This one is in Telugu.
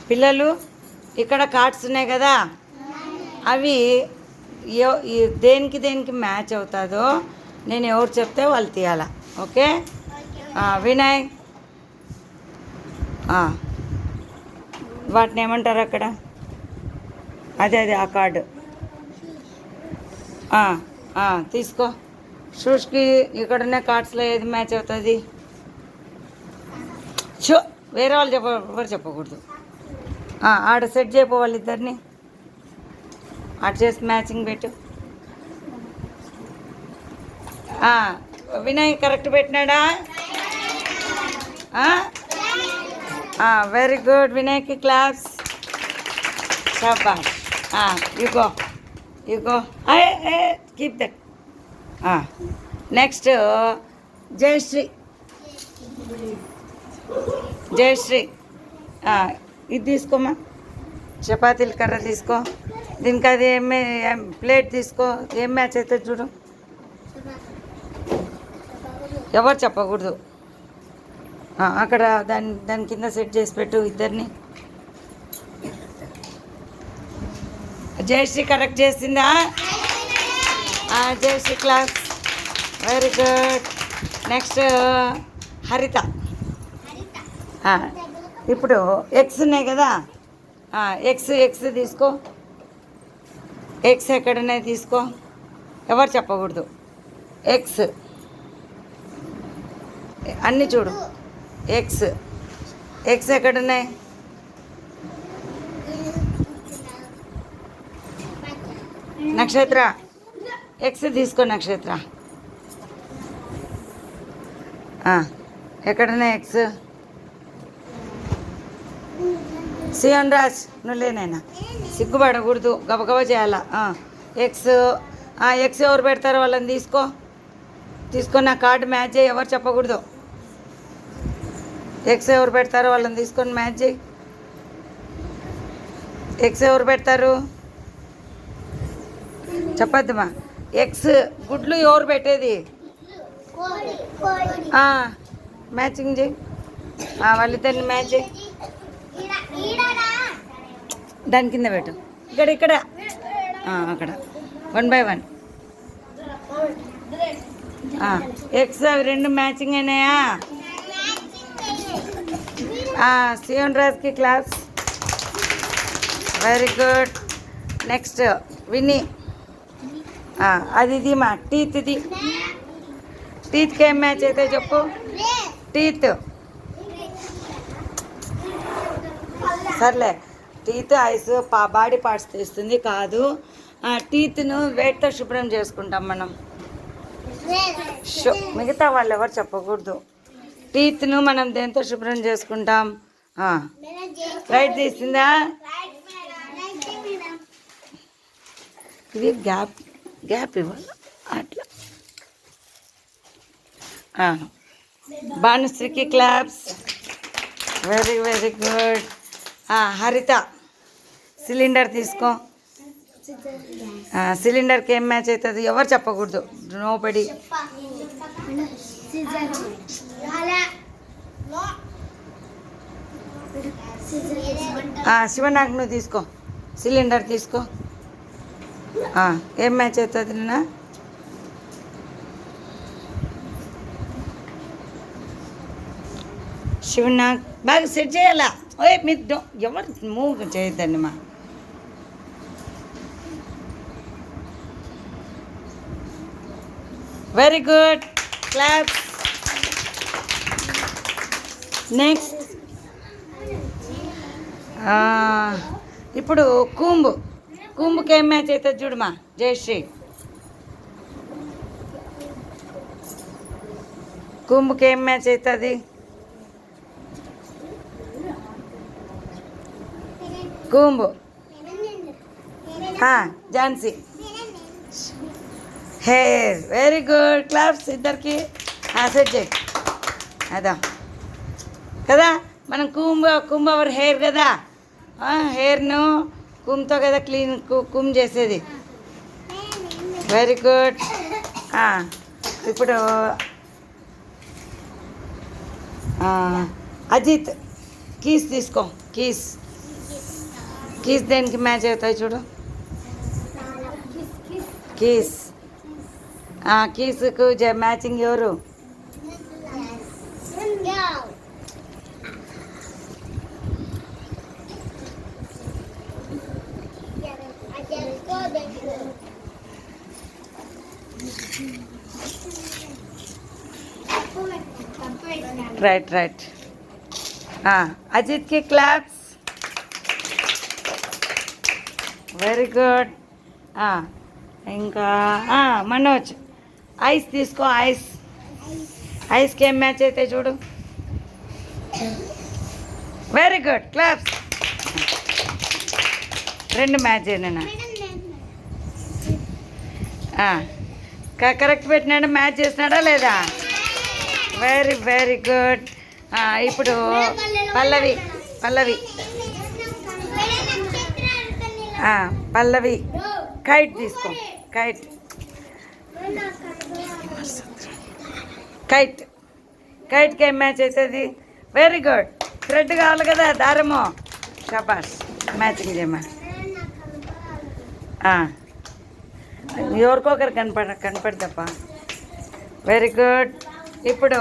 పిల్లలు ఇక్కడ కార్డ్స్ ఉన్నాయి కదా, అవి దేనికి దేనికి మ్యాచ్ అవుతుందో నేను ఎవరు చెప్తే వాళ్ళు తీయాలా. ఓకే వినయ్, వాటిని ఏమంటారు అక్కడ? అదే ఆ కార్డు తీసుకో. షూస్కి ఇక్కడున్న కార్డ్స్లో ఏది మ్యాచ్ అవుతుంది? షో వేరే వాళ్ళు ఎవరు చెప్పకూడదు. ఆడ సెట్ చేయపో వాళ్ళిద్దరిని, ఆడ చేసి మ్యాచింగ్ పెట్టు. వినయ్ కరెక్ట్ పెట్టినాడా? వెరీ గుడ్ వినయ్కి క్లాప్స్. షాబాష్. You go keep that. Next Jayashree. ఇది తీసుకోమా, చపాతీల కర్ర తీసుకో. దీనికి అది ప్లేట్ తీసుకో. ఏం మ్యాచ్ అవుతుంది చూడు. ఎవరు చెప్పకూడదు. అక్కడ దాని కింద సెట్ చేసి పెట్టు ఇద్దరిని. జయశ్రీ కరెక్ట్ చేసిందా? Jayashree class. Very good. Next Haritha. ఇప్పుడు ఎగ్స్ ఉన్నాయి కదా, ఎగ్స్ తీసుకో. ఎగ్స్ ఎక్కడున్నాయి తీసుకో. ఎవరు చెప్పకూడదు. ఎగ్స్ అన్నీ చూడు. ఎగ్స్ ఎక్కడున్నాయి? నక్షత్ర ఎగ్స్ తీసుకో. నక్షత్ర ఎక్కడున్నాయి ఎగ్స్? సియోన్ రాజ్, నువ్వు లేనైనా సిగ్గుపడకూడదు, గబగబా చేయాలా. ఎగ్స్ ఎవరు పెడతారో వాళ్ళని తీసుకొని నా కార్డు మ్యాచ్ చేయి. ఎవరు చెప్పకూడదు. ఎగ్స్ ఎవరు పెడతారో వాళ్ళని తీసుకొని మ్యాచ్ చేయి. ఎగ్స్ ఎవరు పెడతారు చెప్పద్దమ్మా. ఎగ్స్ గుడ్లు ఎవరు పెట్టేది? మ్యాచింగ్ చేయి. వాళ్ళిద్దరిని మ్యాచ్ చేయి. దాని కింద పెట్టు. ఇక్కడ అక్కడ 1 by 1. ఎగ్స్ అవి రెండు మ్యాచింగ్ అయినాయా? సియోన్ రాజ్కి claps. Very good. Next Vinny. అది మా టీత్ది. టీత్కి ఏం మ్యాచ్ అయితే చెప్పు. టీత్ సర్లే. టీత్ ఐస్ బాడీ పార్ట్స్ తీస్తుంది కాదు. టీత్ను వేటితో శుభ్రం చేసుకుంటాం మనం. మిగతా వాళ్ళు ఎవరు చెప్పకూడదు. టీత్ను మనం దేంతో శుభ్రం చేసుకుంటాం? రైట్ తీసిందా? ఇది గ్యాప్ ఇవ్వాలి అట్లా. భానుశ్రీకి క్లాప్స్. Very very good. హరిత సిలిండర్ తీసుకో. సిలిండర్కి ఏం మ్యాచ్ అవుతుంది? ఎవరు చెప్పకూడదు. నోబడి. శివనాగ్ నువ్వు తీసుకో. సిలిండర్ తీసుకో. ఏం మ్యాచ్ అవుతుంది నిన్న? శివనాగ్ బాగా సెట్ చేయాలా. మీరు ఎవరు మూవ్ చేయొద్దండి మా. Very good claps. నెక్స్ట్ ఇప్పుడు కుంభుకి ఏం మ్యాచ్ అవుతుంది చూడమా జయశ్రీ. కుంభుకి ఏం మ్యాచ్ అవుతుంది? Comb Jhansi. Hair. Very good claps ఇద్దరికి. సెట్ చేయి. అదా కదా మనం కుంభ అవర్ హెయిర్ కదా. హెయిర్ను కుంతో కదా క్లీన్ కుంభ చేసేది. Very good. ఇప్పుడు అజిత్ కీస్ తీసుకో. కీస్ కీస్ దేనికి మ్యాచ్ అవుతాయి చూడు. కీస్ కీస్కు మ్యాచింగ్ ఎవరు? Right right. అజిత్కి క్లాప్స్. Very good. ఇంకా మనోజ్ ఐస్ తీసుకో. ఐస్ ఐస్కి ఏం మ్యాచ్ అయితే చూడు. Very good, claps. 2 మ్యాచ్ అయినా కరెక్ట్ పెట్టినాడు. మ్యాచ్ చేసినాడా లేదా? Very very good. ఇప్పుడు పల్లవి పల్లవి పల్లవి కైట్ తీసుకో. కైట్ కైట్ కైట్కి ఏం మ్యాచ్ అవుతుంది? Very good. థ్రెడ్ కావాలి కదా, దారము. షబాష్, మ్యాచింగ్ చేయమా. ఎవరికొకరు కనపడతప్ప. Very good. ఇప్పుడు